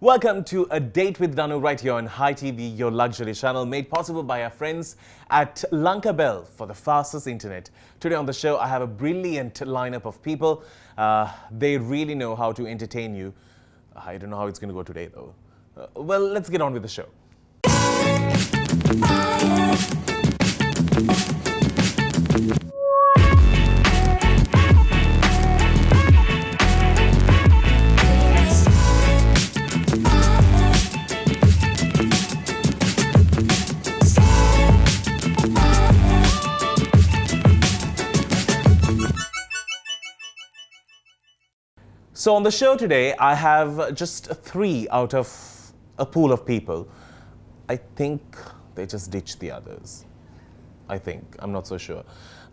Welcome to A Date with Danu right here on High TV, your luxury channel, made possible by our friends at Lanka Bell for the fastest internet. Today on the show, I have a brilliant lineup of people. They really know how to entertain you. I don't know how it's going to go today, though. Well, let's get on with the show. So on the show today, I have just 3 out of a pool of people. I think they just ditched the others. I think. I'm not so sure.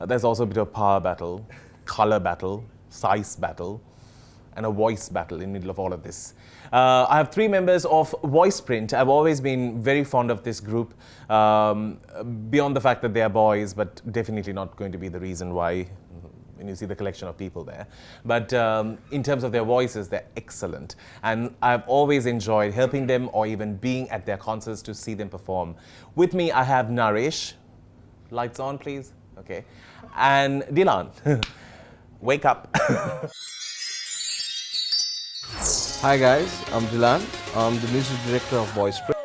There's also a bit of power battle, color battle, size battle, and a voice battle in the middle of all of this. I have 3 members of Voice Print. I've always been very fond of this group, beyond the fact that they are boys, but definitely not going to be the reason why when you see the collection of people there. But in terms of their voices, they're excellent. And I've always enjoyed helping them or even being at their concerts to see them perform. With me, I have Naresh. Lights on, please. Okay. And Dilan. Wake up. Hi guys, I'm Dilan. I'm the music director of Voice Print.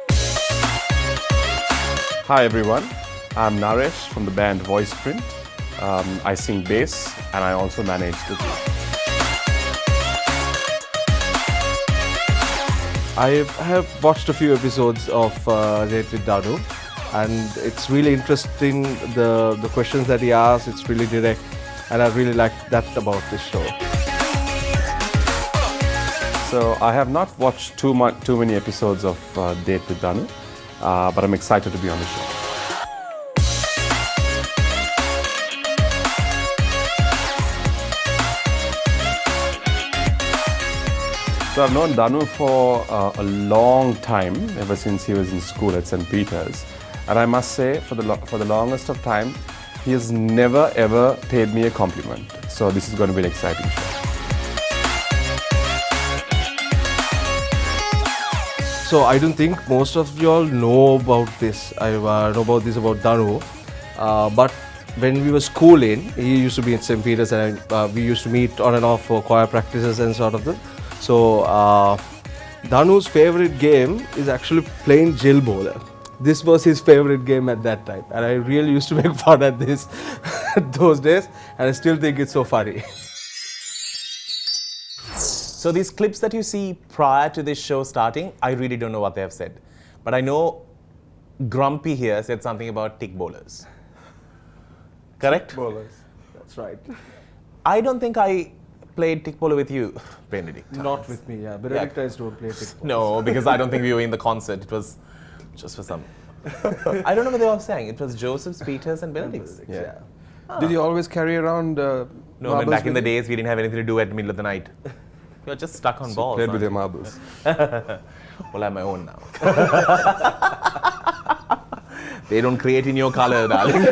Hi everyone, I'm Naresh from the band Voice Print. I sing bass and I also manage the group. I have watched a few episodes of Date with Danu, and it's really interesting, the questions that he asks. It's really direct, and I really like that about this show. So I have not watched too many episodes of Date with Danu, but I'm excited to be on the show. So I've known Danu for a long time, ever since he was in school at St. Peter's. And I must say, for the longest of time, he has never ever paid me a compliment. So this is going to be an exciting show. So I don't think most of you all know about this. I know about this about Danu, but when we were schooling, he used to be in St. Peter's, and we used to meet on and off for choir practices and sort of that. So Danu's favorite game is actually playing Jill Bowler. This was his favorite game at that time, and I really used to make fun at this those days, and I still think it's so funny. So these clips that you see prior to this show starting, I really don't know what they have said. But I know Grumpy here said something about tick bowlers. Correct? Tick bowlers, that's right. I don't think I played tick bowler with you, Benedict. Not with me, yeah. Benedictites don't play tick bowlers. No, because I don't think we were in the concert. It was just for some. I don't know what they were saying. It was Joseph's, Peter's, and Benedict's. Yeah. Did you always carry around No, I mean, back in the days, we didn't have anything to do at the middle of the night. We were just stuck on balls. Played with your marbles. Well, I have my own now. They don't create in your color, darling.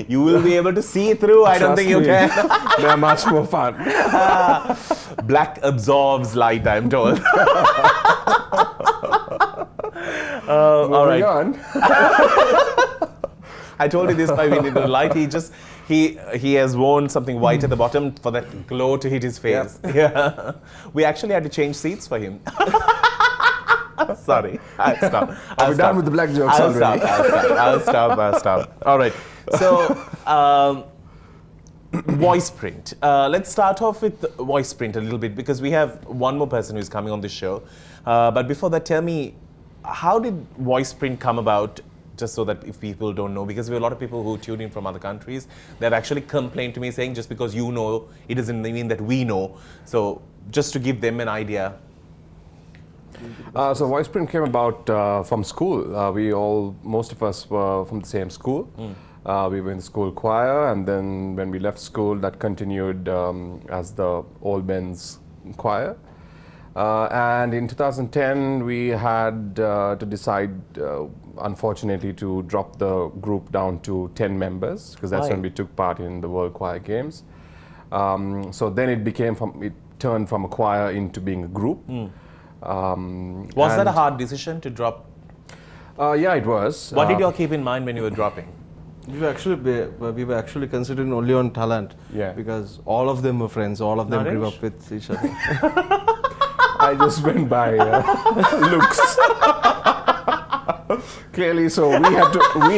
You will be able to see through. I don't think you can. They are much more fun. Black absorbs light, I'm told. All right. On. I told you this by winning the light. He has worn something white at the bottom for that glow to hit his face. Yep. Yeah. We actually had to change seats for him. Sorry. I'll stop. Are we done with the black jokes already? I'll stop. All right. So, Voice Print. Let's start off with Voice Print a little bit, because we have one more person who's coming on the show. But before that, tell me, how did Voice Print come about? Just so that if people don't know, because we have a lot of people who tune in from other countries, they've actually complained to me saying, just because you know, it doesn't mean that we know. So just to give them an idea. So Voice Print came about from school. Most of us were from the same school. We were in the school choir, and then when we left school, that continued as the old men's choir. And in 2010, we had to decide, unfortunately, to drop the group down to 10 members, because that's when we took part in the World Choir Games. So then it turned from a choir into being a group. Was that a hard decision to drop? Yeah, it was. What did you all keep in mind when you were dropping? We were actually considering only on talent. Yeah. Because all of them were friends. All of them grew Naresh? up with each other. I just went by looks. Clearly, so we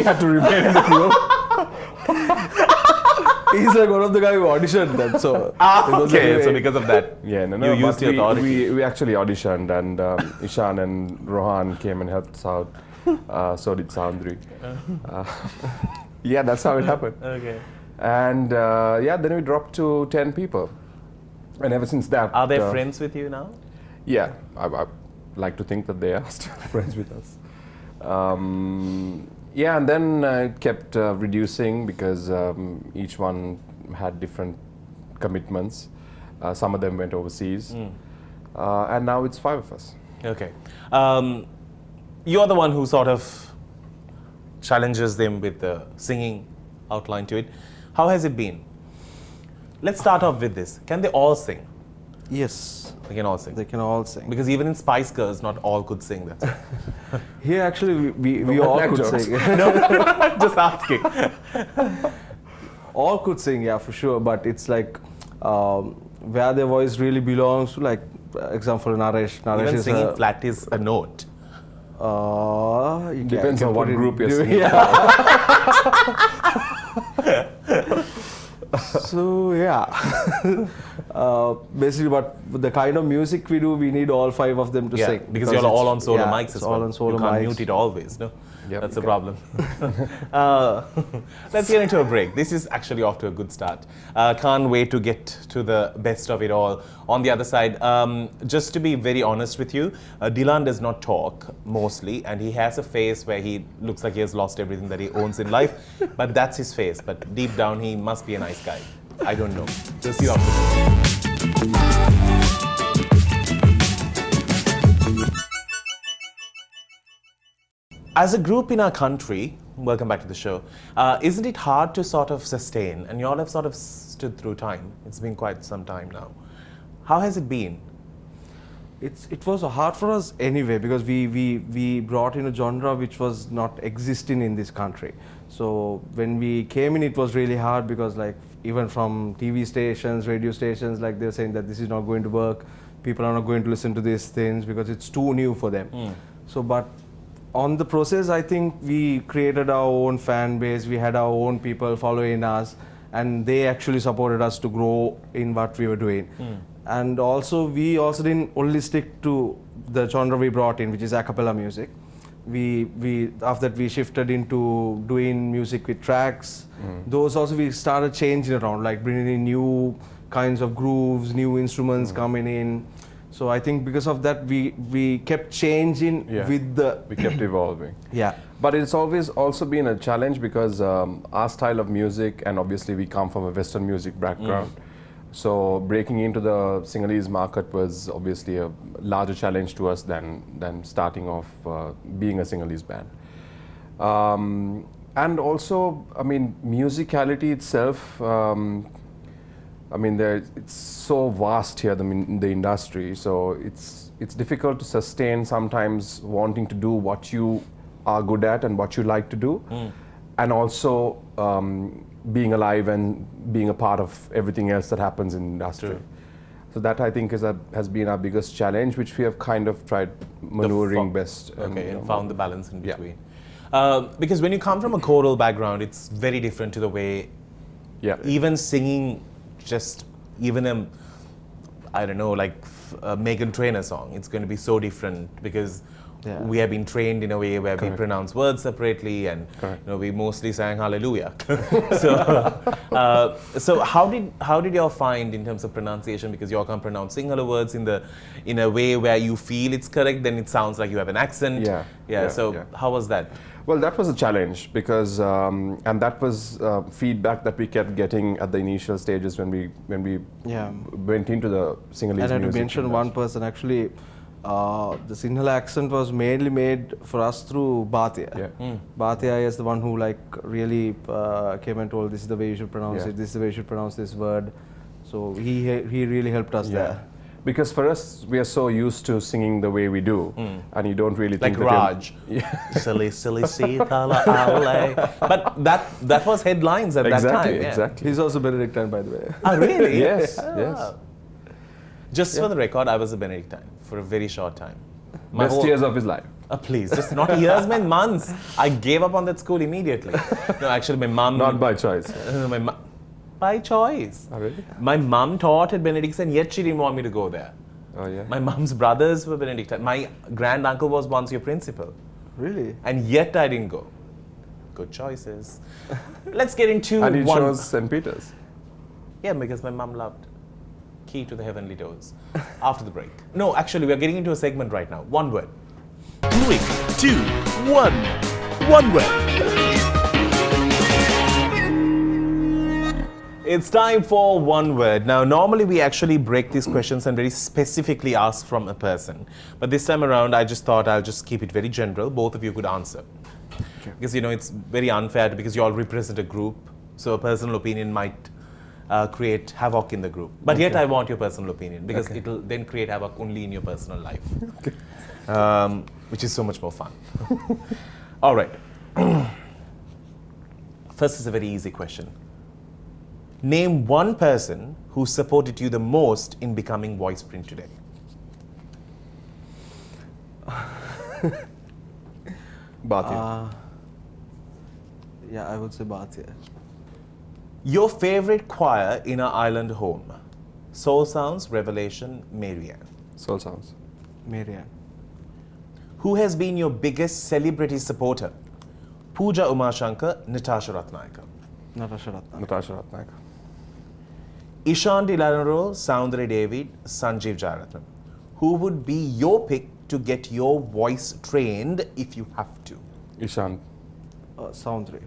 had to remain in the group. He's like one of the guys who auditioned then. So it was Okay, like, so because of that, Yeah, no, you used but your authority. we actually auditioned, and Eshan and Rohan came and helped us out. So did Sandri. Yeah, that's how it happened. Okay. And yeah, then we dropped to 10 people. And ever since that... Are they friends with you now? Yeah, I like to think that they are still friends with us. Yeah, and then it kept reducing because each one had different commitments. Some of them went overseas. And now it's 5 of us. Okay. You're the one who sort of challenges them with the singing outline to it. How has it been? Let's start off with this. Can they all sing? yes, They can all sing. they can all sing. Because even in Spice Girls, not all could sing. That's all. Here actually we all black could jokes. sing. Just asking. All could sing, yeah, for sure. But it's like where their voice really belongs to, like example Naresh. Naresh Even is singing flat is a note. you Depends can on put what it- group you're singing. So yeah, basically, but with the kind of music we do, we need all 5 of them to Yeah, sing because you're all it's- on solo yeah, mics it's as all well. on solo You can't mics. mute it always, no? Yep. That's the problem. Let's get into a break. This is actually off to a good start. Can't wait to get to the best of it all. On the other side, just to be very honest with you, Dylan does not talk mostly, and he has a face where he looks like he has lost everything that he owns in life, but that's his face. But deep down, he must be a nice guy. I don't know. We'll see you after this. As a group in our country, welcome back to the show, isn't it hard to sort of sustain? And you all have sort of stood through time. It's been quite some time now. How has it been? It was hard for us anyway because we brought in a genre which was not existing in this country. So when we came in, it was really hard because like even from TV stations, radio stations, like they're saying that this is not going to work. People are not going to listen to these things because it's too new for them. So, but on the process, I think we created our own fan base. We had our own people following us, and they actually supported us to grow in what we were doing. And also, we also didn't only stick to the genre we brought in, which is a cappella music. We after that we shifted into doing music with tracks. Those also we started changing around, like bringing in new kinds of grooves, new instruments coming in. So I think because of that, we kept changing with the We kept evolving. yeah. But it's always also been a challenge because our style of music, and obviously we come from a Western music background. So breaking into the Sinhalese market was obviously a larger challenge to us than starting off being a Sinhalese band. And also, I mean, musicality itself, I mean, it's so vast here, the industry. So it's difficult to sustain sometimes wanting to do what you are good at and what you like to do, and also being alive and being a part of everything else that happens in the industry. True. So that I think has been our biggest challenge, which we have kind of tried maneuvering best. Okay, you and know, found the balance in Yeah. between. Because when you come from a choral background, it's very different to the way yeah. even singing just even I don't know, like a Meghan Trainor song, it's going to be so different because Yeah. we have been trained in a way where we pronounce words separately, and Correct. you know, we mostly sang hallelujah. So how did y'all find in terms of pronunciation, because y'all can't pronounce Sinhala words in a way where you feel it's correct, then it sounds like you have an accent. Yeah. So Yeah. how was that? Well, that was a challenge because, and that was feedback that we kept getting at the initial stages when we Yeah. went into the Sinhalese And I had to music mention industry. one person actually. The Sinhala accent was mainly made for us through Bhatia. Yeah. Bhatia is the one who like really came and told this is the way you should pronounce Yeah. it, this is the way you should pronounce this word. So he really helped us there. Because for us, we are so used to singing the way we do, and you don't really Like think that Raj. Silly, silly, Sitala, Ale. But that was headlines at that time. Yeah. Exactly. He's also Benedictine, by the way. Oh, really? Yes, Ah. yes. Just for the record, I was a Benedictine for a very short time. Best years of his life. Please, just not years, man, months. I gave up on that school immediately. No, actually, my mum. Not by choice. By choice. Oh, really? My mum taught at Benedictine, yet she didn't want me to go there. Oh, yeah. My mum's brothers were Benedictine. My grand uncle was once your principal, Really? and yet I didn't go. Good choices. Let's get into And he one. chose St. Peter's. Yeah, because my mum loved Key to the Heavenly Doors. After the break. No, actually, we are getting into a segment right now. One word. 3, 2, 1. One word. It's time for one word. Now, normally we actually break these questions and very specifically ask from a person. But this time around, I just thought I'll just keep it very general. Both of you could answer. Because, it's very unfair because you all represent a group. So a personal opinion might create havoc in the group. But yet I want your personal opinion because it'll then create havoc only in your personal life. Which is so much more fun. All right. First is a very easy question. Name one person who supported you the most in becoming voice print today. Bhatia. Yeah, I would say Bhatia. Your favorite choir in our island home. Soul Sounds, Revelation, Marianne. Soul Sounds. Marianne. Who has been your biggest celebrity supporter? Pooja Umashankar, Natasha Ratnayaka. Natasha Ratna. Natasha Ratnayaka. Eshan Dilanaro, Soundre David, Sanjeev Jayaratnam. Who would be your pick to get your voice trained if you have to? Eshan. Soundre.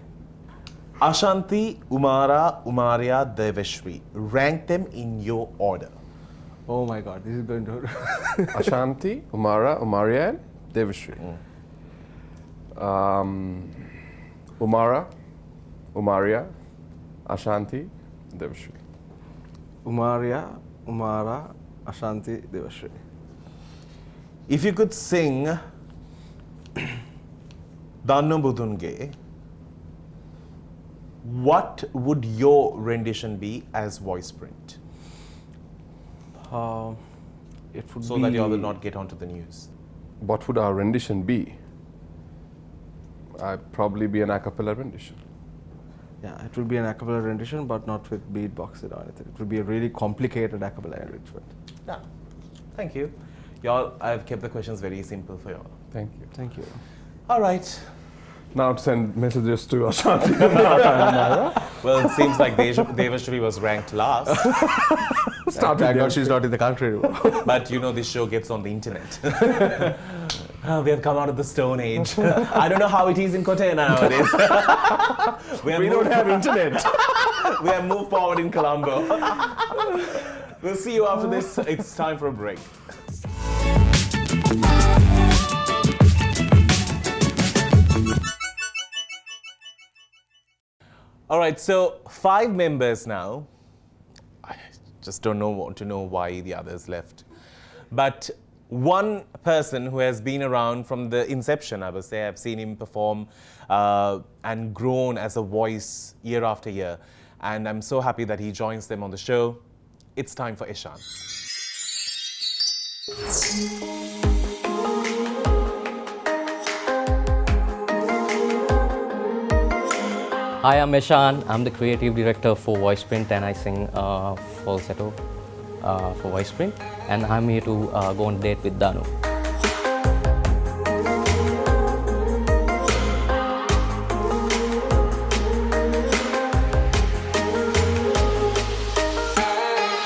Ashanti, Umara, Umaria, Devashri. Rank them in your order. Oh my God, this is going to... Ashanti, Umara, Umaria, and Devashri. Umara, Umaria, Ashanti, Devashri. Umaria, Umara, Ashanti, Devashri. If you could sing Danu Budunge, what would your rendition be as voice print? It would So be... that you all will not get onto the news. What would our rendition be? I'd probably be an a cappella rendition. Yeah, it will be an a cappella rendition, but not with beatboxing or anything. It will be a really complicated a cappella arrangement. Yeah. Thank you. Y'all, I've kept the questions very simple for y'all. Thank you. Thank you. All right. Now send messages to Ashanti. Well, it seems like Devashri was ranked last. Start Thank with God she's not in the country anymore. But this show gets on the internet. We have come out of the Stone Age. I don't know how it is in Kottayam nowadays. we don't have internet. We have moved forward in Colombo. We'll see you after this. It's time for a break. All right, so 5 members now. I just don't want to know why the others left. But one person who has been around from the inception, I would say, I've seen him perform and grown as a voice year after year. And I'm so happy that he joins them on the show. It's time for Eshan. Hi, I'm Eshan. I'm the creative director for VoicePrint and I sing falsetto for VoicePrint. And I'm here to go on a date with Danu.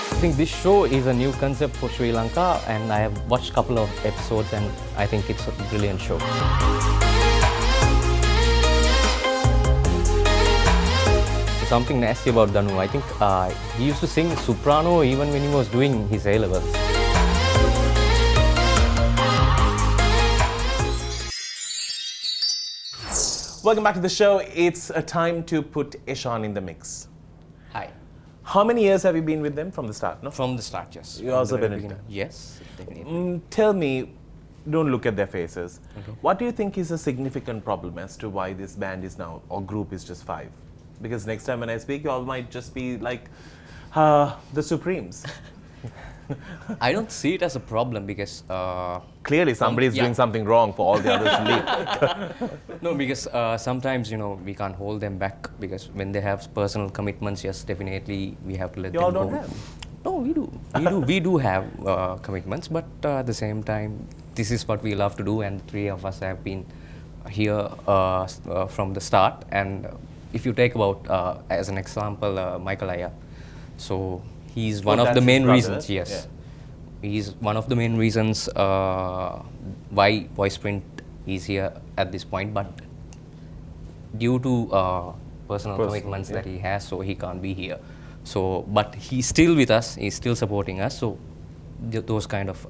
I think this show is a new concept for Sri Lanka and I have watched a couple of episodes and I think it's a brilliant show. Something nasty about Danu. I think he used to sing soprano even when he was doing his A-levels. Welcome back to the show. It's a time to put Eshan in the mix. Hi. How many years have you been with them from the start? No. From the start, yes. You From also the very been in beginning. Yes, definitely. Tell me, don't look at their faces. What do you think is a significant problem as to why this band is now, or group is just 5? Because next time when I speak, you all might just be like the Supremes. I don't see it as a problem because Clearly, somebody is yeah. doing something wrong for all the others to leave. no, because sometimes we can't hold them back because when they have personal commitments, yes, definitely we have to let You them all go. don't have? No, we do. We do have commitments, but at the same time, this is what we love to do, and 3 of us have been here from the start. And if you take about as an example, Michael Aya, so he's one of that's the his main brother? reasons. Yes. Yeah. He's one of the main reasons why Voiceprint is here at this point, but due to personal commitments that he has, so he can't be here. So, but he's still with us, he's still supporting us, so those kind of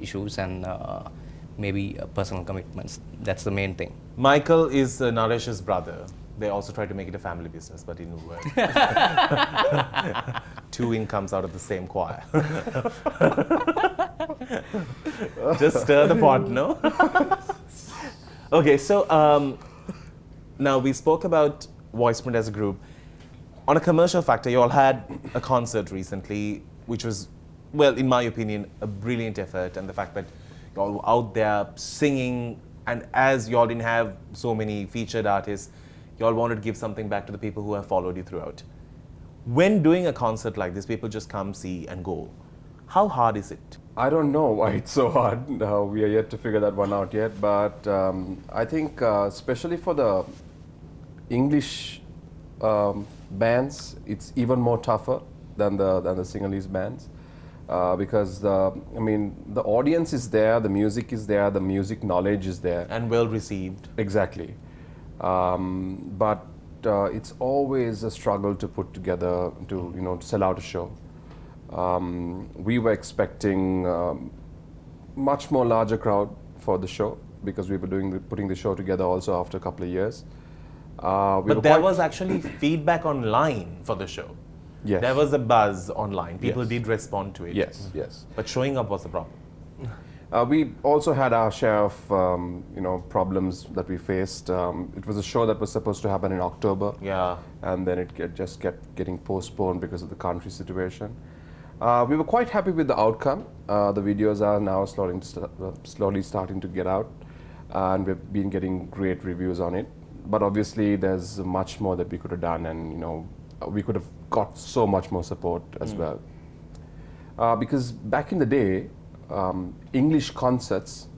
issues and maybe personal commitments, that's the main thing. Michael is Naresh's brother. They also try to make it a family business, but it didn't work. 2 incomes out of the same choir. Just stir the pot, no? Okay, so now we spoke about Voiceprint as a group. On a commercial factor, you all had a concert recently, which was, well, in my opinion, a brilliant effort, and the fact that you all were out there singing, and as you all didn't have so many featured artists, you all wanted to give something back to the people who have followed you throughout. When doing a concert like this, people just come, see, and go. How hard is it? I don't know why it's so hard. We are yet to figure that one out yet. But I think, especially for the English bands, it's even more tougher than the Sinhalese bands, because the audience is there, the music is there, the music knowledge is there. And well received. Exactly. But it's always a struggle to put together, to sell out a show. We were expecting much more larger crowd for the show because we were putting the show together also after a couple of years. But there was actually feedback online for the show. Yes. There was a buzz online. People Yes. did respond to it. Yes, yes. But showing up was the problem. We also had our share of problems that we faced. It was a show that was supposed to happen in October. Yeah. And then it just kept getting postponed because of the country situation. We were quite happy with the outcome. The videos are now slowly starting to get out, and we've been getting great reviews on it. But obviously, there's much more that we could have done, and we could have got so much more support as well. Because back in the day, English concerts,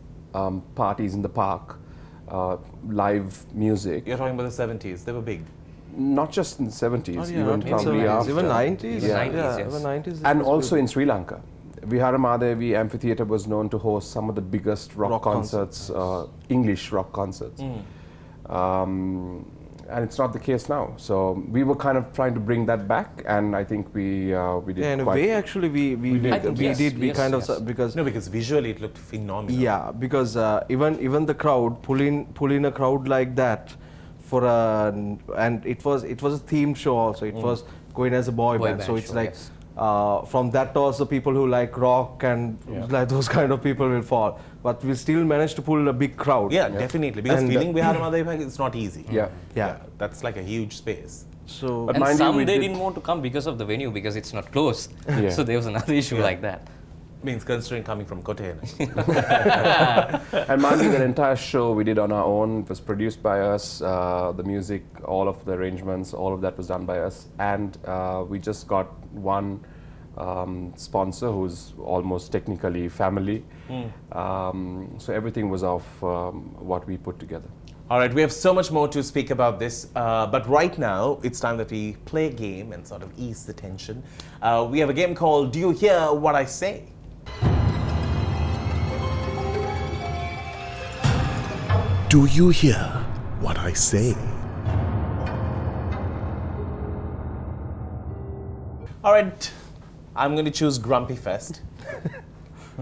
parties in the park, live music. You're talking about the 70s. They were big. Not just in the 70s, even Not probably 70s, after. even 90s. Even 90s, yeah, yes. even 90s. And also in Sri Lanka. Viharamadevi Amphitheatre was known to host some of the biggest rock concerts, English rock concerts. And it's not the case now. So we were kind of trying to bring that back, and I think we did Yeah, in a quite. way, actually, we I think yes, did. We yes, kind of yes. because No, because visually it looked phenomenal. yeah, because even the crowd pull in a crowd like that for and it was a themed show also. It was going as a boy band, so band it's show, like yes. from that to also people who like rock and like those kind of people will fall. But we still managed to pull a big crowd. Yeah, definitely. Because And, feeling Viharamadevi, it's not easy. Yeah. Yeah. That's like a huge space. So But And mind you, some we they did- didn't want to come because of the venue because it's not closed. Yeah. So there was another issue like that. Means considering coming from Kottayam. And mind you, the entire show we did on our own. It was produced by us. The music, all of the arrangements, all of that was done by us. And we just got one sponsor who's almost technically family. So everything was of what we put together. All right, we have so much more to speak about this, but right now it's time that we play a game and sort of ease the tension. We have a game called Do You Hear What I Say? Do you hear what I say? All right, I'm going to choose Grumpy Fest.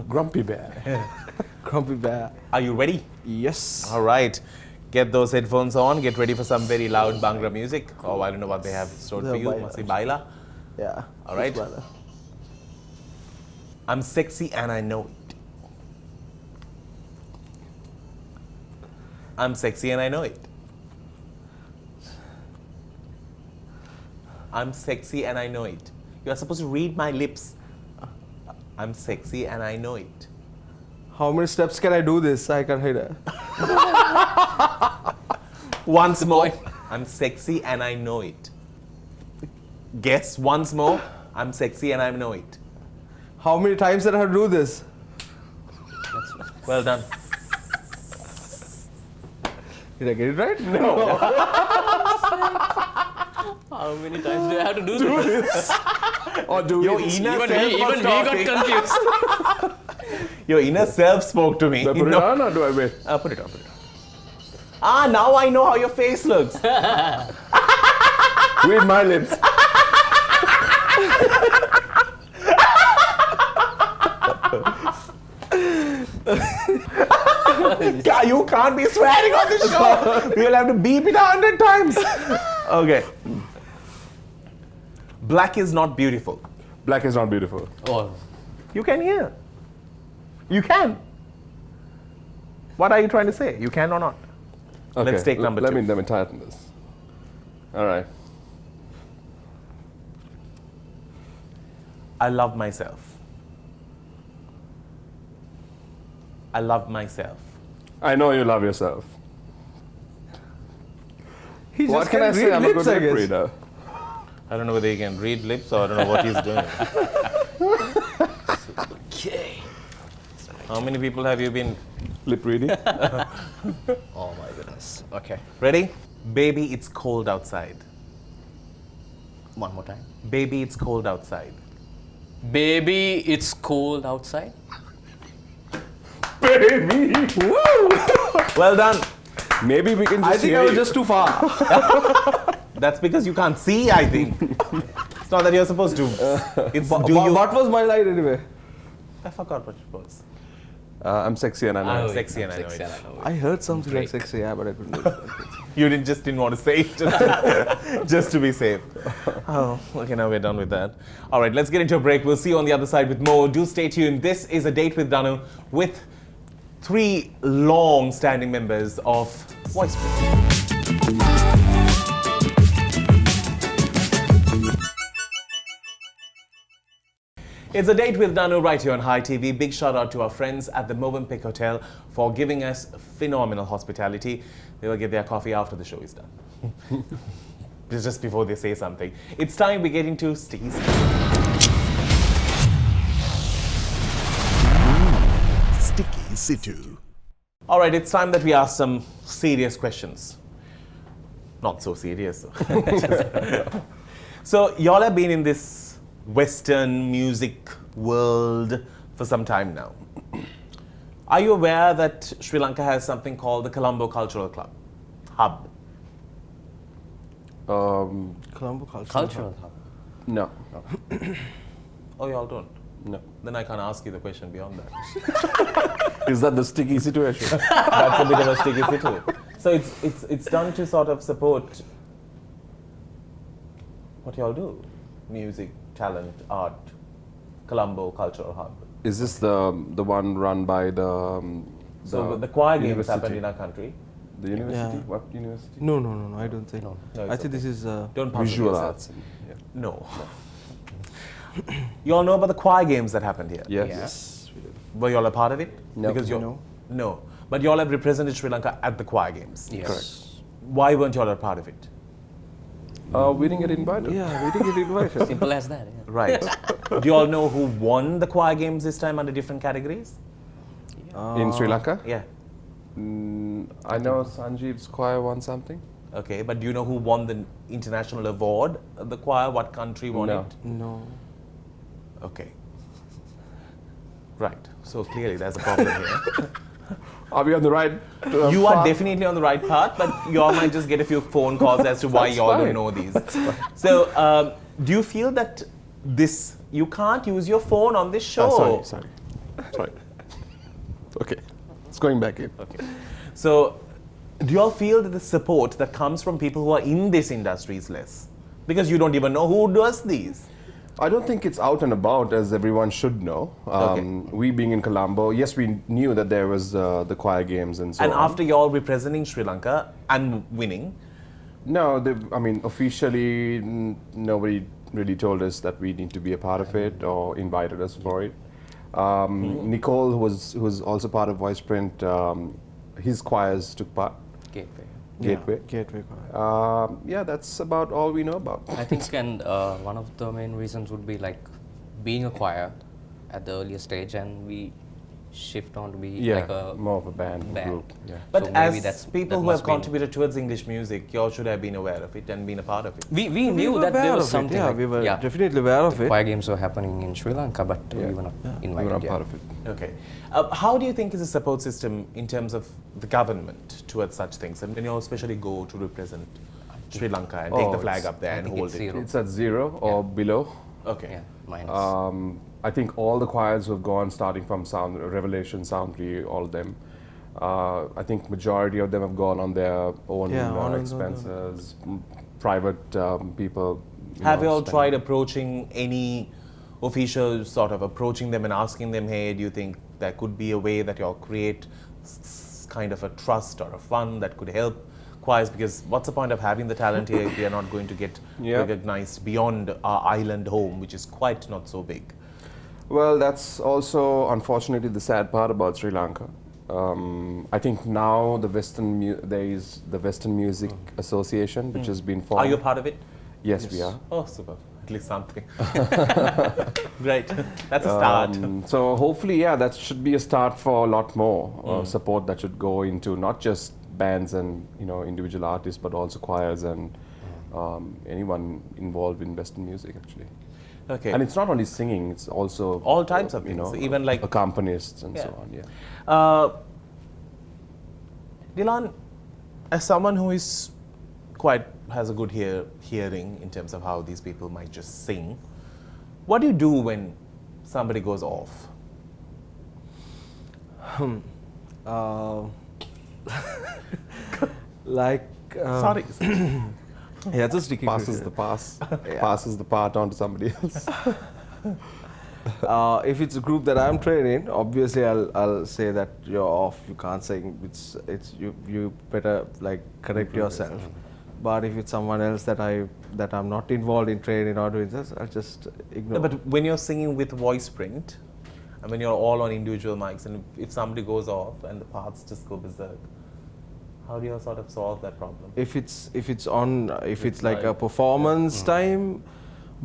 Grumpy Bear. Grumpy Bear. Are you ready? Yes. All right, get those headphones on, get ready for some very loud Bhangra music. Oh, I don't know what they have stored for you. Masi Baila. Yeah. All right. Brother. I'm sexy and I know it. I'm sexy and I know it. I'm sexy and I know it. You are supposed to read my lips. I'm sexy and I know it. How many steps can I do this? I can't hear that. Once more. I'm sexy and I know it. Guess once more. I'm sexy and I know it. How many times did I have to do this? Well done. Did I get it right? No. How many times do I have to do this? Or do Your it? inner Even self we was got talking. confused. Your inner self spoke to me. Do I put it on or do I wait? Put it on, put it on. Ah, now I know how your face looks. Read my lips. You can't be swearing on this show. We'll have to beep it 100 times. Okay. Black is not beautiful. Black is not beautiful. Oh, You can hear. You can. What are you trying to say? You can or not? Okay. Let's take number let two. me tighten this. All right. I love myself. I love myself. I know you love yourself. He What just can I can't say? read I'm a lips, good I lip guess. reader. I don't know whether he can read lips or I don't know what he's doing. okay. How many people have you been? Lip reading? Oh my goodness. Okay. Ready? Baby, it's cold outside. One more time. Baby, it's cold outside. Baby, it's cold outside. Baby! Well done. Maybe we can just I think hear I was you. just too far. That's because you can't see, I think. It's not that you're supposed to. It's do you. What was my line anyway? I forgot what it was. I'm sexy and I know I'm it. sexy and I know Sexy it. and I know I heard something like Break. sexy, yeah, but I couldn't do it. You didn't want to say it just to be safe. Oh, okay, now we're done with that. All right, let's get into a break. We'll see you on the other side with more. Do stay tuned. This is A Date with Danu with 3 long-standing members of Voice Print. It's A Date with Danu right here on High TV. Big shout out to our friends at the Movenpick Hotel for giving us phenomenal hospitality. They will get their coffee after the show is done. Just before they say something. It's time we get into Sticky Situ. Sticky Situ. All right, it's time that we ask some serious questions. Not so serious. So, y'all have been in this Western music world for some time now. Are you aware that Sri Lanka has something called the Colombo Cultural Club? Hub. Colombo Cultural hub. No. Oh, y'all don't? No. Then I can't ask you the question beyond that. Is that the sticky situation? That's a bit of a sticky situation. So it's done to sort of support what y'all do. Music, talent, art, Colombo Cultural Hub. Is this the one run by the So the choir games university? happened in our country. The university? Yeah. What university? No, I don't think. No, I it's think this is. Don't puzzle Visual yourself. arts. Yeah. No. You all know about the choir games that happened here? Yes. Yes. we do. Were you all a part of it? No. Because you're, No. No. But you all have represented Sri Lanka at the choir games. Yes. Correct. Why weren't you all a part of it? We didn't get invited. Yeah, we didn't get invited. Simple as that. Yeah. Right. Do you all know who won the choir games this time under different categories? In Sri Lanka? Yeah. I know Sanjeev's choir won something. Okay, but do you know who won the international award? The choir, what country won No. it? No. Okay. Right. So clearly there's a problem here. Are we on the right? You are path? definitely on the right path, but you all might just get a few phone calls as to why That's you all don't fine. know these. So, do you feel that you can't use your phone on this show? Sorry. Okay. It's going back in. Okay. So, do you all feel that the support that comes from people who are in this industry is less? Because you don't even know who does these. I don't think it's out and about as everyone should know. We being in Colombo, yes, we knew that there was the choir games and so And on. after you all representing Sri Lanka and winning, No, I mean, officially, nobody really told us that we need to be a part of it or invited us for it. Nicole, who was also part of Voice Print, his choirs took part. Gateway. Gateway. Gateway choir. Yeah, that's about all we know about. I think, and one of the main reasons would be like being a choir at the earlier stage, and we shift on to be like a more of a band group. Yeah. but So maybe as people that who must have be- contributed towards English music, you all should have been aware of it and been a part of it. we We knew were that there aware was of it, something. yeah, like, we were definitely aware of it. choir games were happening in Sri Lanka, but we were not We invited. were not yeah. part of it. Okay. How do you think is the support system in terms of the government towards such things? And when you all especially go to represent Sri Lanka and take the flag it's- up there I and think hold it's it. zero. It's at 0 or below. Okay. Yeah, minus. I think all the choirs who have gone, starting from Sound Revelation, Sound 3, all of them. I think majority of them have gone on their own Yeah, on their own. expenses, private people. Have you all spending. tried approaching any officials, sort of approaching them and asking them, hey, do you think there could be a way that you all create kind of a trust or a fund that could help choirs? Because what's the point of having the talent here if we are not going to get Yeah. recognized beyond our island home, which is quite not so big? Well, that's also unfortunately the sad part about Sri Lanka. I think now there is the Western Music Association, which has been formed. Are you a part of it? Yes, we are. Oh, super. At least something. Great. That's a start. So hopefully, yeah, that should be a start for a lot more support that should go into not just bands and individual artists, but also choirs and anyone involved in Western music actually. Okay. And it's not only singing; it's also All types of things, even like- accompanists and Yeah. so on. Yeah. Dilan, as someone who is has a good hearing in terms of how these people might just sing, what do you do when somebody goes off? Like, Sorry. yeah, it's a sticky Passes the passes the part on to somebody else. If it's a group that I'm training, obviously I'll say that you're off. You can't sing. It's you better like correct yourself. But if it's someone else that I'm not involved in training or doing this, I'll just ignore. No, but when you're singing with voice print, and when you're all on individual mics, and if somebody goes off and the parts just go berserk, how do you sort of solve that problem? if it's like a performance time,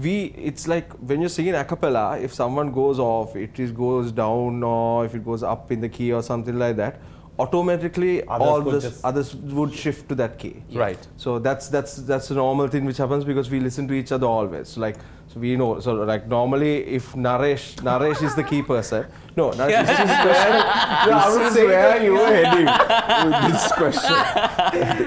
it's like when you're singing a cappella, if someone goes off, goes down, or if it goes up in the key or something like that, automatically others would shift to that key. Right. So that's a normal thing which happens because we listen to each other always. So we know. So like normally, if Naresh is the key person. No, Naresh is This is where you were heading with this question.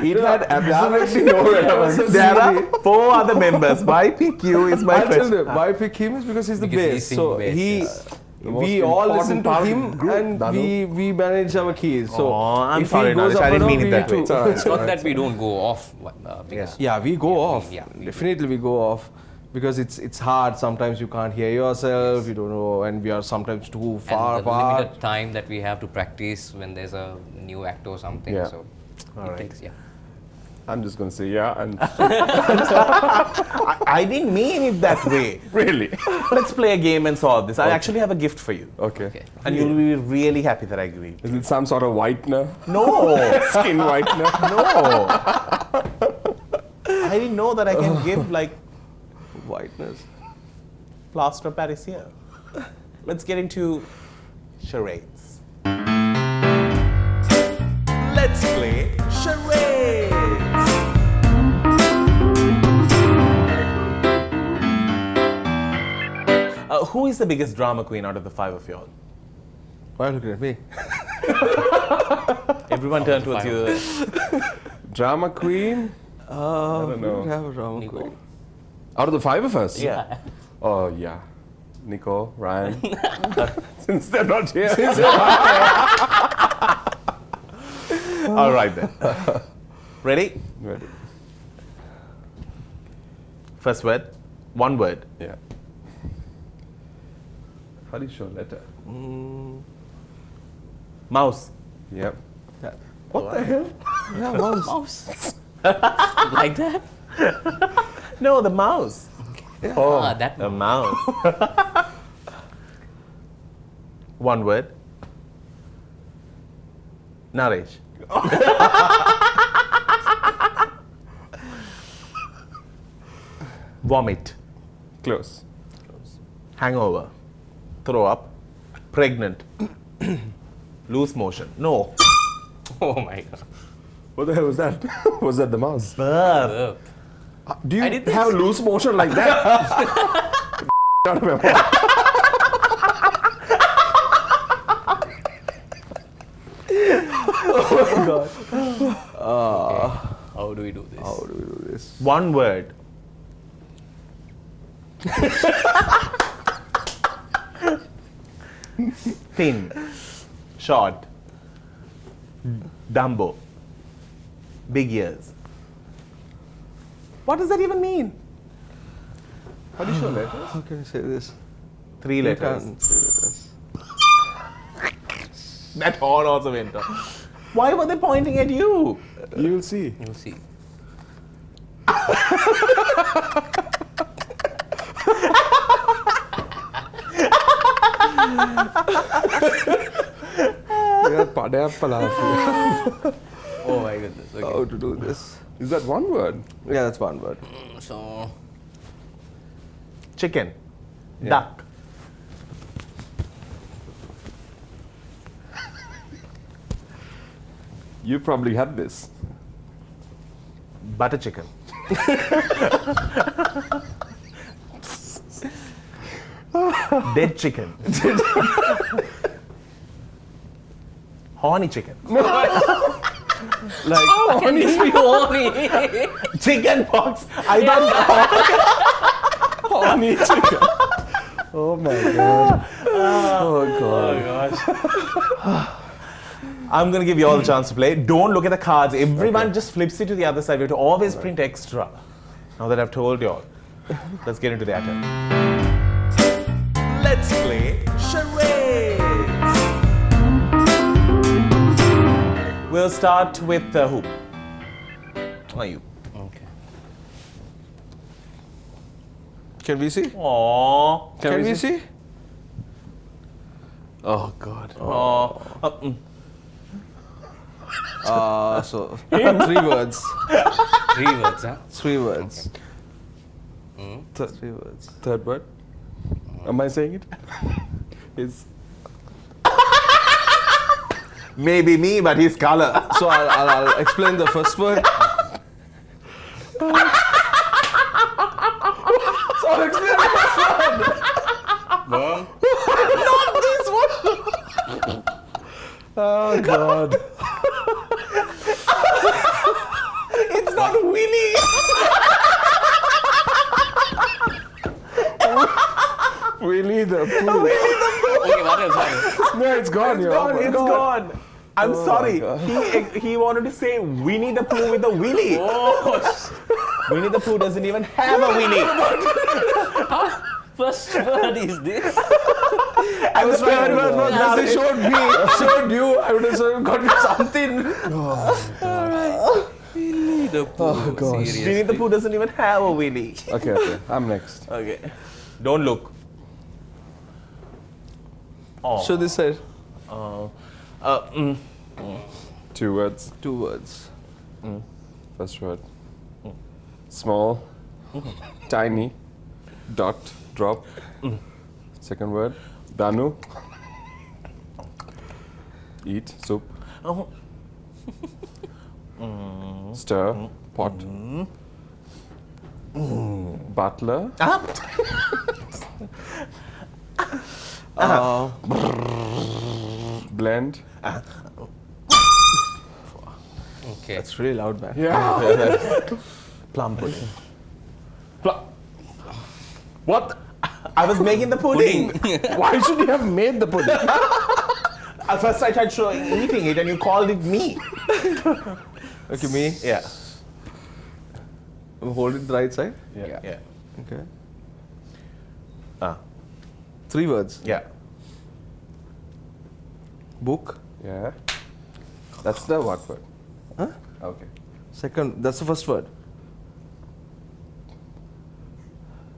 It had absolutely no relevance. There are 4 other members. Why pick you is my I'll tell question. them, why pick him is because he's the Because bass. he's singing So bass, we all listen important to part of him the group, and Danu. we manage our keys. So Aw, I'm if sorry, he goes Naresh, up I and didn't down, mean it we that need way. to- It's not that we don't go off, because Yeah, we go off. Yeah, we do. Definitely we go off because it's hard. Sometimes you can't hear yourself. You don't know, and we are sometimes too far and the apart. limited time that we have to practice when there's a new act or something. Yeah. So All it right. takes, I'm just going to say yeah, and I didn't mean it that way. really. Let's play a game and solve this. I actually have a gift for you. Okay. Okay. And you'll be really happy that I agreed. Is it some sort of whitener? No, Skin whitener? no. I didn't know that I can give like Whiteness. plaster of Paris here. Let's get into charades. Let's play charades. Who is the biggest drama queen out of the 5 of y'all? Why are you looking at me? Everyone turn towards you. Drama queen? I don't know. We don't have a drama Nico. queen. Out of the 5 of us? Yeah. Oh, yeah. Nico, Ryan. Since they're not here. All right then. Ready? Ready. First word. One word. Yeah. How do you show letter? Mouse. Yep. What the hell? Yeah, mouse. Mouse. Like that? No, the mouse. Ah, that The mouse. One word. Naresh. Vomit. Close. Hangover. Throw up. Pregnant. Lose motion. No. Oh my god. What the hell was that? Was that the mouse? Burp. Do you I didn't have loose motion like that? Out of my mouth. How do we do this? How do we do this? One word. Thin. Short. Dumbo. Big ears. What does that even mean? How do you show letters? How can I say this? 3 You letters. can't say letters. That horn also went off. Why were they pointing at you? You'll see. You'll see. Oh my goodness. Okay. How to do this? Is that one word? Yeah, that's one word. So, Chicken. Duck. You probably had this. Butter chicken. Dead chicken. Horny chicken. Like can this be horny? chicken pox. I thought Honey chicken. Oh my god. Oh gosh. I'm gonna give you all the chance to play. Don't look at the cards. Everyone just flips it to the other side. We have to always print extra. Now that I've told you all, let's get into the attempt. Let's play charades. We'll start with who? Are you? Okay. Can we see? Aww. Can we see? Oh god. Aww. So 3 words. 3 words, huh? 3 words. Th- 3 words. Third word? Am I saying it? It's Maybe me, but he's color. So I'll explain the first word. So I'll explain the first word. Not this one. oh god. It's not Willy. Willy the Pooh. Okay, what else? No, it's gone. It's gone. I'm sorry. He wanted to say Winnie the Pooh with a willy. Winnie the Pooh doesn't even have a willy. First word is this. I was trying to If they showed you, I would have got you something. Really the Pooh. Oh, gosh. Seriously. Winnie the Pooh doesn't even have a willy. Okay, I'm next. Okay. Don't look. Oh. So this side. 2 words. 2 words. First word. Small. Tiny. Dot. Drop. Second word. Danu. Eat. Soup. Oh. Stir. Pot. Butler. Blend. Okay. It's really loud, man. Yeah. Plum pudding. What? I was making the pudding. Why should you have made the pudding? At first I tried eating it and you called it me. Okay, me. Yeah. Hold it the right side. Yeah. 3 Okay. 3 words. Yeah. Book. Yeah. That's the what word? Huh? Okay. Second, that's the first word.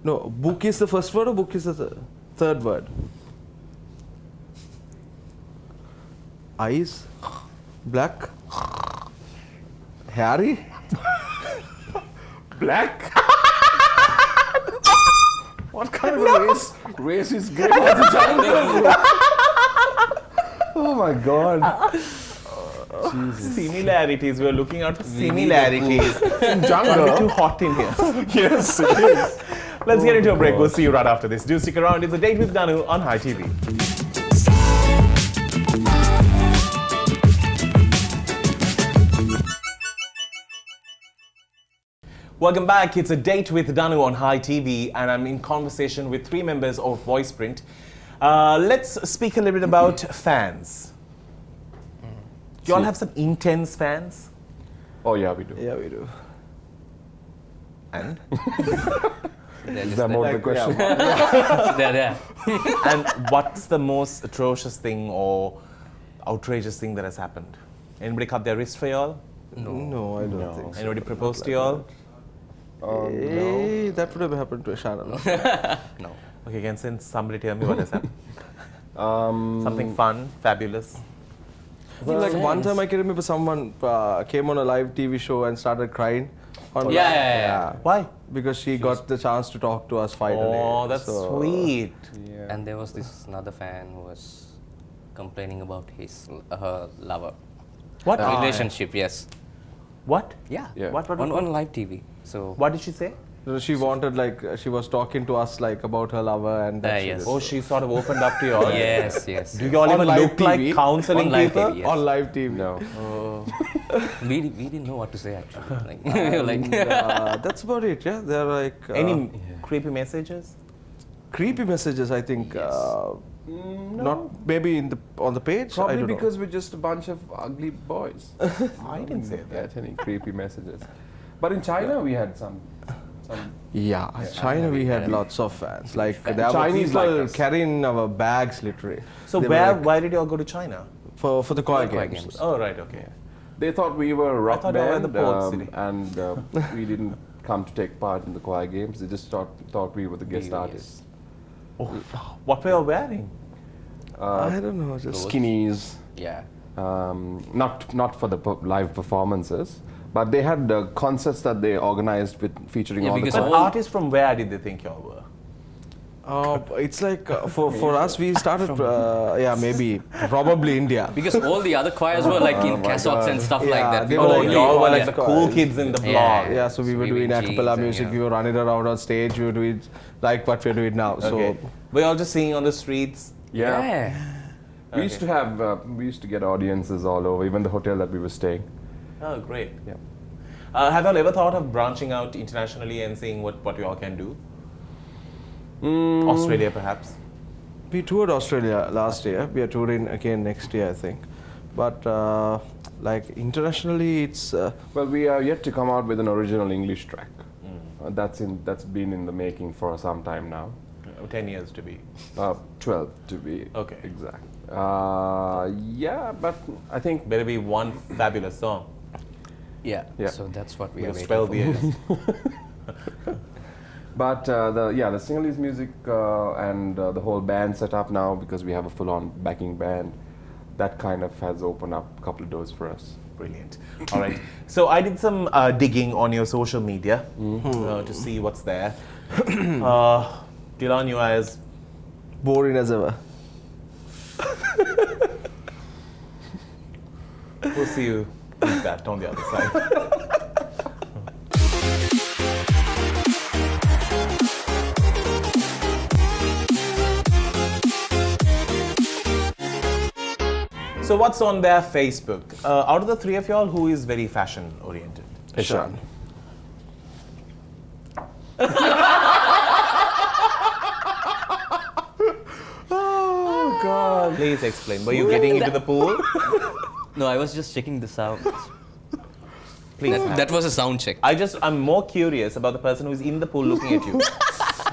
No, book is the first word or book is the third word? Eyes, black, hairy. Black? What kind of a race is great at the jungle? Oh my god. Similarities. We're looking out for similarities. Jungle? Can't be too hot in here. Yes, it is. Let's get into a break. We'll see you right after this. Do stick around. It's a date with Danu on High TV. Welcome back. It's a date with Danu on High TV, and I'm in conversation with 3 members of VoicePrint. Let's speak a little bit about fans. Do you all have some intense fans? Oh yeah, we do. Yeah, we do. And? Is that more the question? There. And what's the most atrocious thing or outrageous thing that has happened? Anybody cut their wrist for y'all? No, I don't think so. Anybody propose to y'all? Hey, that would have happened to Eshan. No. Okay, can somebody tell me what has happened? Something fun, fabulous. I think like one time I can remember someone came on a live TV show and started crying. Yeah. Why? Because she got the chance to talk to us finally. Oh, that's So, sweet. Yeah. And there was this another fan who was complaining about his her lover. What? Relationship, yes. What? Yeah. Yeah. What? On live TV. So What did she say? So she wanted she was talking to us like about her lover and then she yes. just- Oh, she sort of opened up to y'all. yes. Do you all On even live look like TV? counseling On live people? TV, yes. on live TV. No. we didn't know what to say actually. Like, we were like That's about it. Yeah, they're like Any creepy messages? creepy messages. I think not maybe on the page. I Probably don't know. because we're just a bunch of ugly boys. I didn't say that. Get any creepy messages. But in China we had some Yeah, China we had lots of fans. Like there were Chinese people like us. carrying our bags literally. So They were why did you all go to China? for the choir choir games. games. Oh, right, okay. They thought we were a rock thought they were band, the port city. and we didn't come to take part in the choir games. They just thought we were the guest Yes. artists. Oh, what were you all wearing? I don't know, just Skinnies, yeah. not for the live performances, but they had concerts that they organized with featuring Yeah, all the because But choir. artists from where did they think y'all were? it's like for us we started maybe probably India. Because all the other choirs were like in cassocks and stuff like Yeah, that. they We were Oh, only y'all were all like the cool kids in the blog. Yeah, so we were doing a cappella music, we were running around on stage, we were doing like what we're doing now. Okay. So Were y'all just singing on the streets? Yeah. We used to have we used to get audiences all over, even the hotel that we were staying. Oh, great. Yeah. Have y'all ever thought of branching out internationally and seeing what you all can do? Australia, perhaps? we toured Australia last year. We are touring again next year, I think. But like internationally, it's Well, we are yet to come out with an original English track. That's been in the making for some time now. 10 years to be. 12 to be Okay. exact. Yeah, but I think Better be one fabulous song. Yeah. Yeah. So that's what we are With waiting 12 for. years. But the Sinhalese music and the whole band set up now, because we have a full-on backing band, that kind of has opened up a couple of doors for us. Brilliant. All right. So I did some digging on your social media to see what's there. Dylan, you are as boring as ever. we'll see you eat that on the other side. So what's on their Facebook? Out of the 3 of y'all, who is very fashion oriented? Eshan. Oh God! Please explain. Were you getting into the pool? No, I was just checking the sound. Please. That was a sound check. I'm more curious about the person who's in the pool looking at you.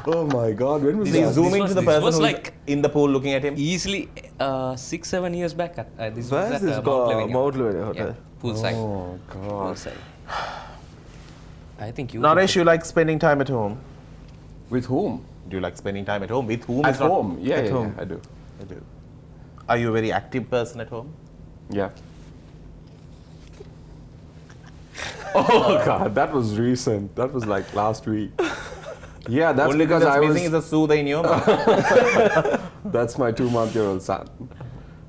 Oh my God! When was Please zoom This into was- the this person was who's like- in the pool looking at him. Easily 6-7 years back. This Where was is at this Mount Lavinia. Mount Lavinia Hotel? Yeah, poolside. Oh God. Poolside. I think you. Naresh, you like spending time at home? With whom? Do you like spending time at home? With whom? At is not- home. Yeah, At yeah, home. yeah, I do. I do. Are you a very active person at home? Yeah. Oh God, that was recent. That was like last week. Yeah, that's Only because because I was. missing is a soothe in your mouth. That's my 2-month-old son.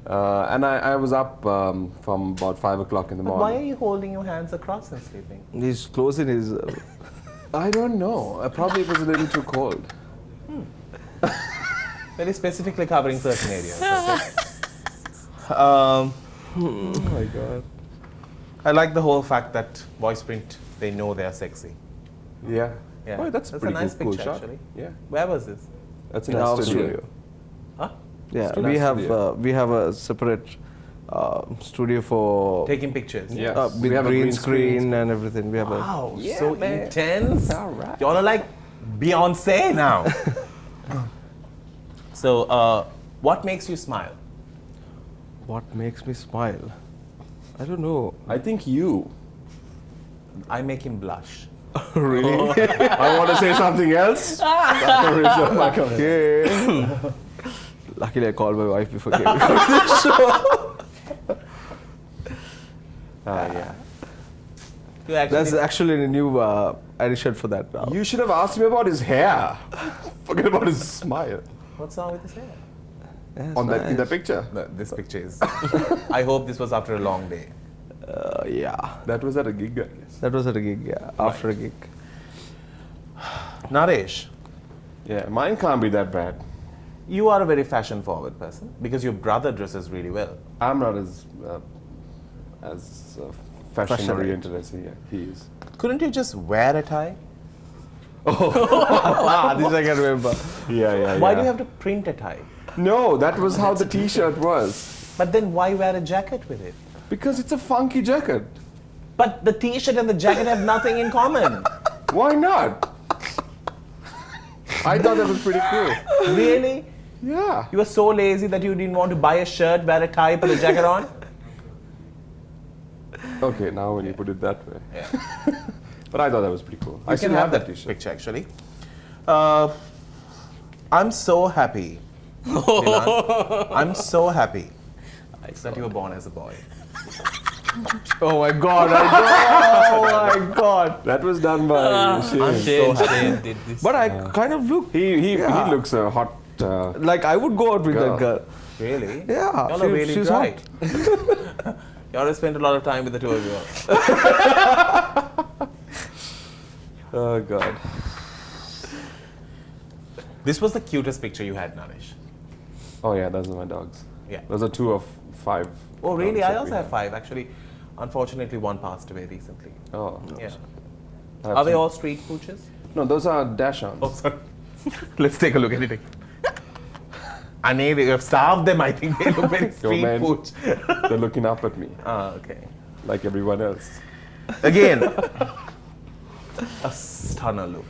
And I was up from about 5 o'clock in the But morning. why are you holding your hands across and sleeping? He's closing his. I don't know. Probably it was a little too cold. Very specifically covering certain areas. Oh my God. I like the whole fact that voice print, they know they are sexy. Yeah. Yeah. Oh, that's a a pretty nice cool picture, shot. actually. Yeah. Where was this? That's in in our our studio. Huh? Yeah, Studio. we have a separate studio for Taking pictures. Yes. with We have a green green screen and everything. We have a Wow, Yeah, so man. intense. All right. Y'all are like Beyonce now. So, what makes you smile? what makes me smile. I don't know. I think you. I make him blush. Really? I want to say something else. Okay. Luckily, I called my wife before coming to the show. Yeah. You actually That's actually a new addition for that now. You should have asked me about his hair. Forget about his smile. What's wrong with his hair? Yeah, it's On that in the nice. picture. No, this picture is. I hope this was after a long day. Yeah, That was at a gig, I guess. that was at a gig. Yeah, after a gig. Naresh, Yeah, mine can't be that bad. you are a very fashion forward person because your brother dresses really well. I'm not as fashion Fashion oriented as he is. Couldn't you just wear a tie? This I can remember. Yeah. Why do you have to print a tie? No, that was how the T-shirt was. But then why wear a jacket with it? Because it's a funky jacket. But the t-shirt and the jacket have nothing in common. Why not? I thought that was pretty cool. Really? Yeah. You were so lazy that you didn't want to buy a shirt, wear a tie, put a jacket on? Okay, now when you put it that way. Yeah. But I thought that was pretty cool. I You still can have that that T-shirt. picture actually. I'm so happy. Dilan. I'm so happy that you were born as a boy. Oh my god! Oh my god! That was done by Shane. Shane did this. But I kind of look He Yeah. looks a hot. like I would go out with Girl. that girl. Really? Yeah, Y'all are really she's dry. hot. Y'all have spent a lot of time with the two of you. Oh God. This was the cutest picture you had, Naresh. Oh yeah, those are my dogs. Yeah. Those are 2 of 5. Oh, really? dogs I that also we have 5. Actually, unfortunately, one passed away recently. Oh. Yeah. I have Are they some- all street pooches? No, those are Dachshunds. Oh, sorry. Let's take a look at it. And they have starved them, I think. They look very street man. pooch. They're looking up at me Ah, okay. like everyone else. Again, a stunner look.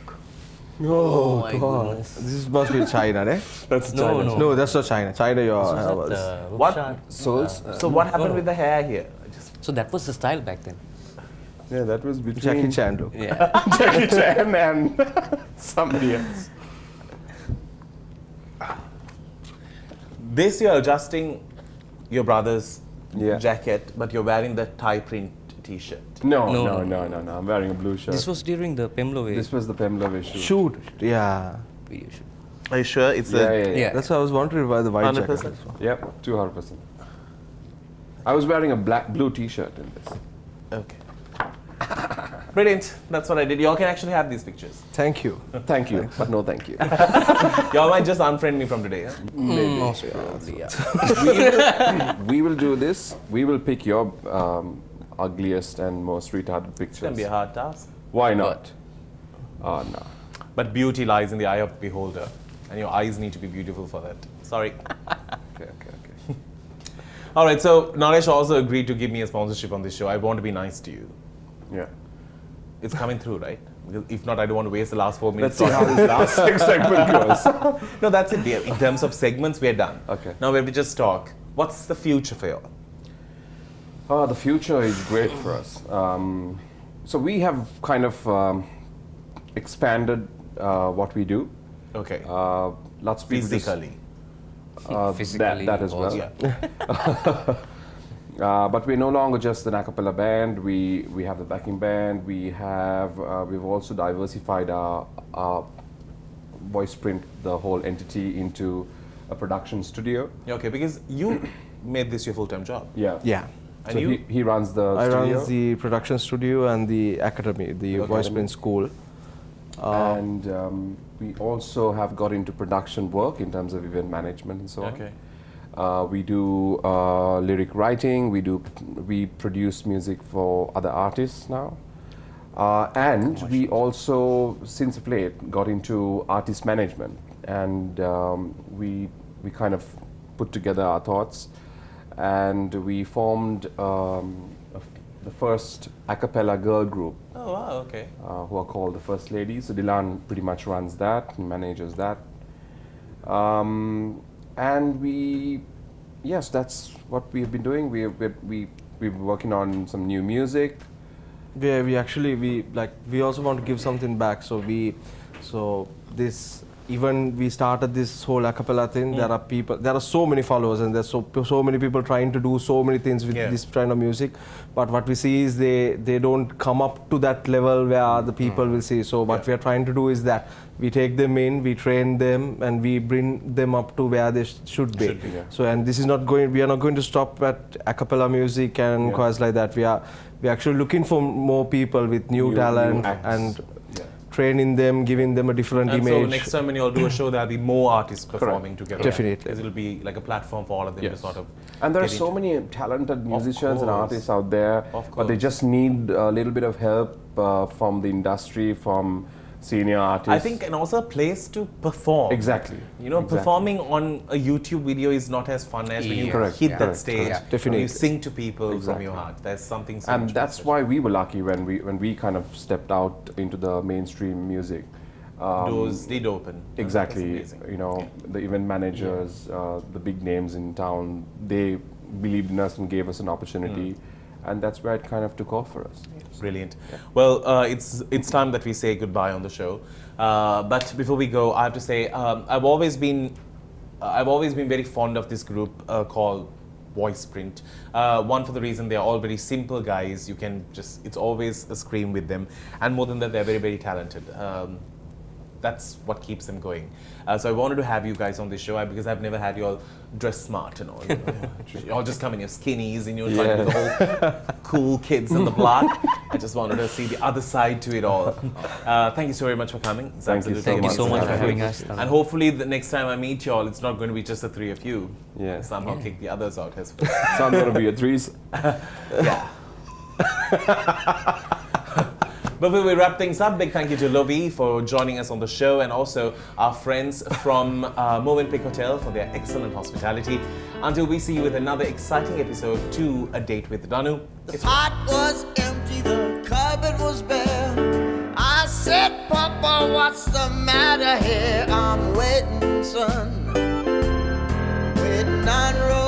Oh my goodness. This must be China, eh? That's No, China. no. No, that's not China. China, This your was at, What? Rupshan. Souls. So what happened with the hair here? So that was the style back then. Yeah, that was between Jackie Chan look. Yeah. Jackie Chan and somebody else. This you're adjusting your brother's Yeah. jacket, but you're wearing the tie print t-shirt. No, No, no. I'm wearing a blue shirt. This was during the Pemlo This was the Pemlove shoot. Shoot. Yeah. video shoot. Are you sure it's Yeah. That's why I was wondering why the white 100%? jacket. is. Yep, 200%. I was wearing a blue T-shirt in this. Okay. Brilliant. That's what I did. Y'all can actually have these pictures. Thank you. Thank you, but no thank you. Y'all might just unfriend me from today. Huh? Most probably, yeah. We will do this. We will pick your ugliest and most retarded It's gonna pictures. be a hard task. Why not? Oh no. But beauty lies in the eye of the beholder, and your eyes need to be beautiful for that. Sorry. Okay. All right. So Naresh also agreed to give me a sponsorship on this show. I want to be nice to you. Yeah. It's coming through, right? Because if not, I don't want to waste the last 4 Let's minutes. see how this last segment goes. No, that's it. In terms of segments, we're done. Okay. Now, when we just talk, what's the future for you? The future is great for us. So we have kind of expanded what we do. Okay. Lots of people just- Physically. Physically that as well. also. Yeah. But we're no longer just an a cappella band. We have the backing band. We've also diversified our voice print, the whole entity, into a production studio. Okay, because you made this your full-time job. Yeah. Yeah. And So you? he runs the I studio. run the production studio and the academy, the voice print school. And we also have got into production work in terms of event management and so on. Okay. We do lyric writing. We produce music for other artists now, and we also, since of late, got into artist management, and we kind of put together our thoughts, and we formed the first a cappella girl group, Oh, wow, okay. who are called the First Ladies. So Dilan pretty much runs that and manages that. And yes, that's what we have been doing. We've been working on some new music. We also want to give something back. So we started this whole a cappella thing. There are so many followers, and there's so many people trying to do so many things with this kind of music. But what we see is they don't come up to that level where the people will see. So what we are trying to do is that we take them in, we train them, and we bring them up to where they should be. So, and this is not going. We are not going to stop at a cappella music and choirs like that. We are actually looking for more people with new talent acts. and training them, giving them a different And image. so next time when you all do a show, there'll be more artists performing together. Definitely. Because it'll be like a platform for all of them to sort of. And there are get so into. many talented musicians and course. artists out there, Of but they course. just need a little bit of help from the industry, from senior artists. I think, and also a place to perform. Exactly. You know, Exactly. performing on a YouTube video is not as fun as when you Correct. hit Yeah. that Correct. stage. Correct. Definitely. You sing to people from Exactly. your heart. There's something so And much that's special. why we were lucky when we kind of stepped out into the mainstream music. Doors did open. Exactly. That's amazing. You know, the event managers, the big names in town, they believed in us and gave us an opportunity, and that's where it kind of took off for us. Brilliant. Well, it's time that we say goodbye on the show. But before we go, I have to say I've always been very fond of this group called Voice Print. One, for the reason they are all very simple guys. You can just, it's always a scream with them, and more than that, they're very, very talented. That's what keeps them going. So I wanted to have you guys on this show because I've never had you all dress smart and all. You all just come in your skinnies and you're like the whole cool kids on the block. I just wanted to see the other side to it all. Thank you so very much for coming. It's Thank you absolutely so Thank you so much much for for having having us. and hopefully the next time I meet you all, it's not going to be just the three of you. Yeah. Somehow kick the others out as well. So I'm going to be a threes. Yeah. Before we wrap things up, big thank you to Lovi for joining us on the show, and also our friends from Movenpick Hotel for their excellent hospitality. Until we see you with another exciting episode to A Date with Danu. The pot was empty, the cupboard was bare. I said, Papa, what's the matter here? I'm waiting, son, waiting on road.